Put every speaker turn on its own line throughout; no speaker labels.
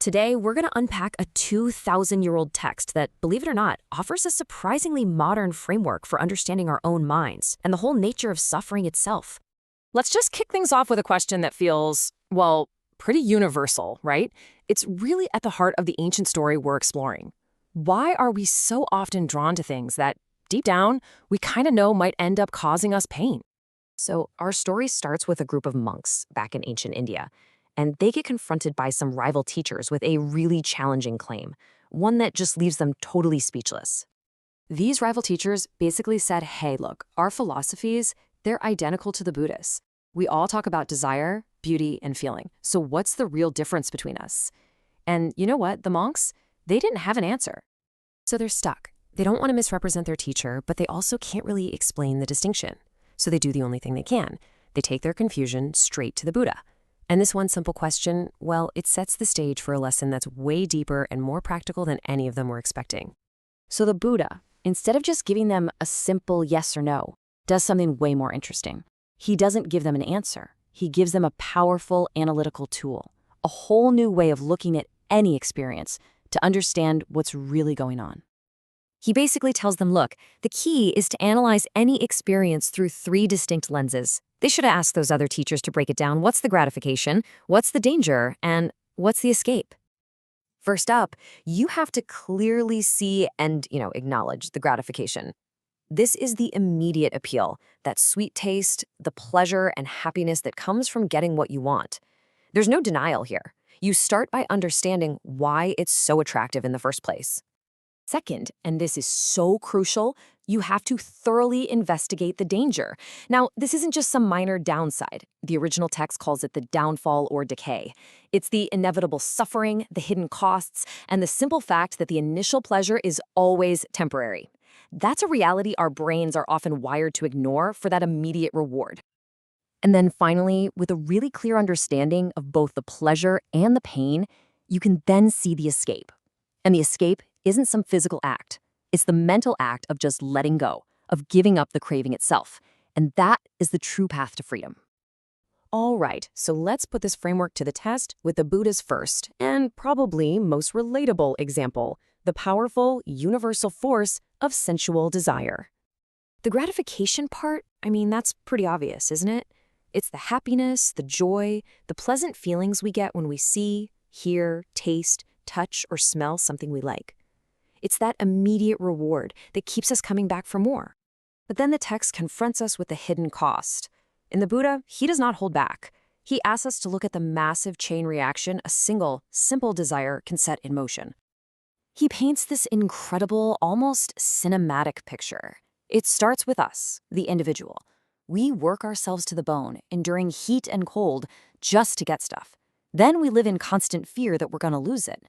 Today, we're going to unpack a 2,000-year-old text that, believe it or not, offers a surprisingly modern framework for understanding our own minds and the whole nature of suffering itself.
Let's just kick things off with a question that feels, well, pretty universal, right? It's really at the heart of the ancient story we're exploring. Why are we so often drawn to things that, deep down, we kind of know might end up causing us pain?
So, our story starts with a group of monks back in ancient India, and they get confronted by some rival teachers with a really challenging claim, one that just leaves them totally speechless. These rival teachers basically said, hey, look, our philosophies, they're identical to the Buddhists. We all talk about desire, beauty, and feeling. So what's the real difference between us? And you know what? The monks, they didn't have an answer. So they're stuck. They don't want to misrepresent their teacher, but they also can't really explain the distinction. So they do the only thing they can. They take their confusion straight to the Buddha. And this one simple question, well, it sets the stage for a lesson that's way deeper and more practical than any of them were expecting. So the Buddha, instead of just giving them a simple yes or no, does something way more interesting. He doesn't give them an answer. He gives them a powerful analytical tool, a whole new way of looking at any experience to understand what's really going on. He basically tells them, look, the key is to analyze any experience through 3 distinct lenses. They should have asked those other teachers to break it down. What's the gratification? What's the danger? And what's the escape? First up, you have to clearly see and, acknowledge the gratification. This is the immediate appeal, that sweet taste, the pleasure and happiness that comes from getting what you want. There's no denial here. You start by understanding why it's so attractive in the first place. Second, and this is so crucial, you have to thoroughly investigate the danger. Now, this isn't just some minor downside. The original text calls it the downfall or decay. It's the inevitable suffering, the hidden costs, and the simple fact that the initial pleasure is always temporary. That's a reality our brains are often wired to ignore for that immediate reward. And then finally, with a really clear understanding of both the pleasure and the pain, you can then see the escape. And the escape isn't some physical act. It's the mental act of just letting go, of giving up the craving itself. And that is the true path to freedom. All right, so let's put this framework to the test with the Buddha's first, and probably most relatable example, the powerful, universal force of sensual desire. The gratification part, that's pretty obvious, isn't it? It's the happiness, the joy, the pleasant feelings we get when we see, hear, taste, touch, or smell something we like. It's that immediate reward that keeps us coming back for more. But then the text confronts us with the hidden cost. In the Buddha, he does not hold back. He asks us to look at the massive chain reaction a single, simple desire can set in motion. He paints this incredible, almost cinematic picture. It starts with us, the individual. We work ourselves to the bone, enduring heat and cold just to get stuff. Then we live in constant fear that we're going to lose it.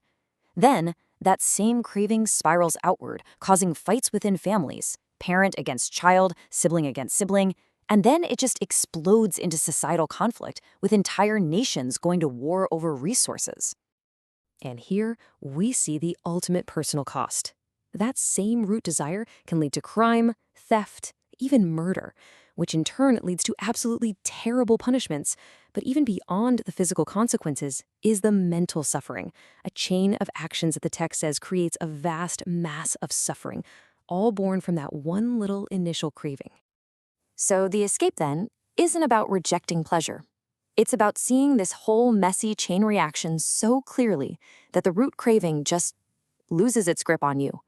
Then, that same craving spirals outward, causing fights within families, parent against child, sibling against sibling, and then it just explodes into societal conflict, with entire nations going to war over resources. And here, we see the ultimate personal cost. That same root desire can lead to crime, theft, even murder, which in turn leads to absolutely terrible punishments. But even beyond the physical consequences is the mental suffering, a chain of actions that the text says creates a vast mass of suffering, all born from that one little initial craving. So the escape, then, isn't about rejecting pleasure. It's about seeing this whole messy chain reaction so clearly that the root craving just loses its grip on you.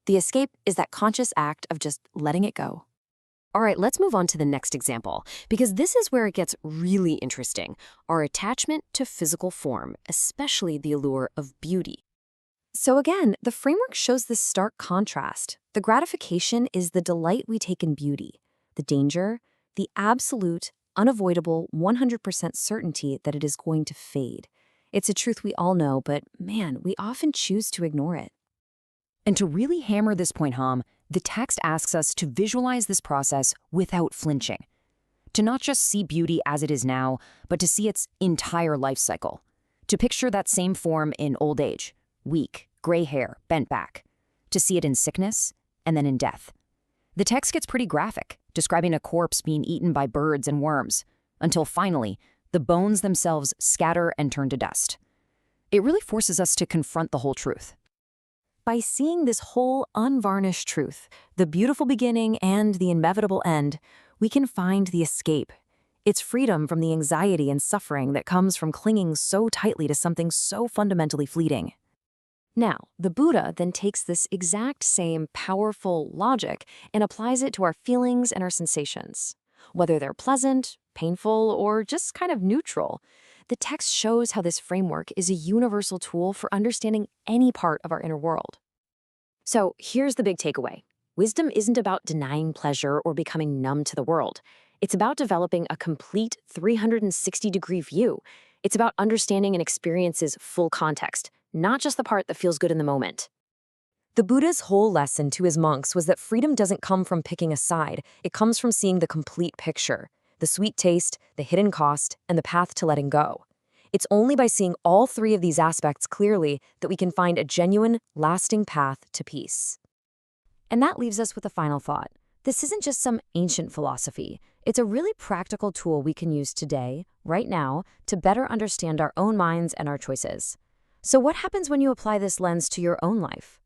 The escape is that conscious act of just letting it go. All right, let's move on to the next example, because this is where it gets really interesting, our attachment to physical form, especially the allure of beauty. So again, the framework shows this stark contrast. The gratification is the delight we take in beauty, the danger, the absolute, unavoidable 100% certainty that it is going to fade. It's a truth we all know, but man, we often choose to ignore it. And to really hammer this point home, the text asks us to visualize this process without flinching. To not just see beauty as it is now, but to see its entire life cycle. To picture that same form in old age, weak, gray hair, bent back. To see it in sickness, and then in death. The text gets pretty graphic, describing a corpse being eaten by birds and worms, until finally, the bones themselves scatter and turn to dust.
It really forces us to confront the whole truth.
By seeing this whole unvarnished truth, the beautiful beginning and the inevitable end, we can find the escape. It's freedom from the anxiety and suffering that comes from clinging so tightly to something so fundamentally fleeting. Now, the Buddha then takes this exact same powerful logic and applies it to our feelings and our sensations. Whether they're pleasant, painful, or just kind of neutral, the text shows how this framework is a universal tool for understanding any part of our inner world. So here's the big takeaway. Wisdom isn't about denying pleasure or becoming numb to the world. It's about developing a complete 360-degree view. It's about understanding an experience's full context, not just the part that feels good in the moment. The Buddha's whole lesson to his monks was that freedom doesn't come from picking a side. It comes from seeing the complete picture, the sweet taste, the hidden cost, and the path to letting go. It's only by seeing all three of these aspects clearly that we can find a genuine, lasting path to peace. And that leaves us with a final thought. This isn't just some ancient philosophy. It's a really practical tool we can use today, right now, to better understand our own minds and our choices. So what happens when you apply this lens to your own life?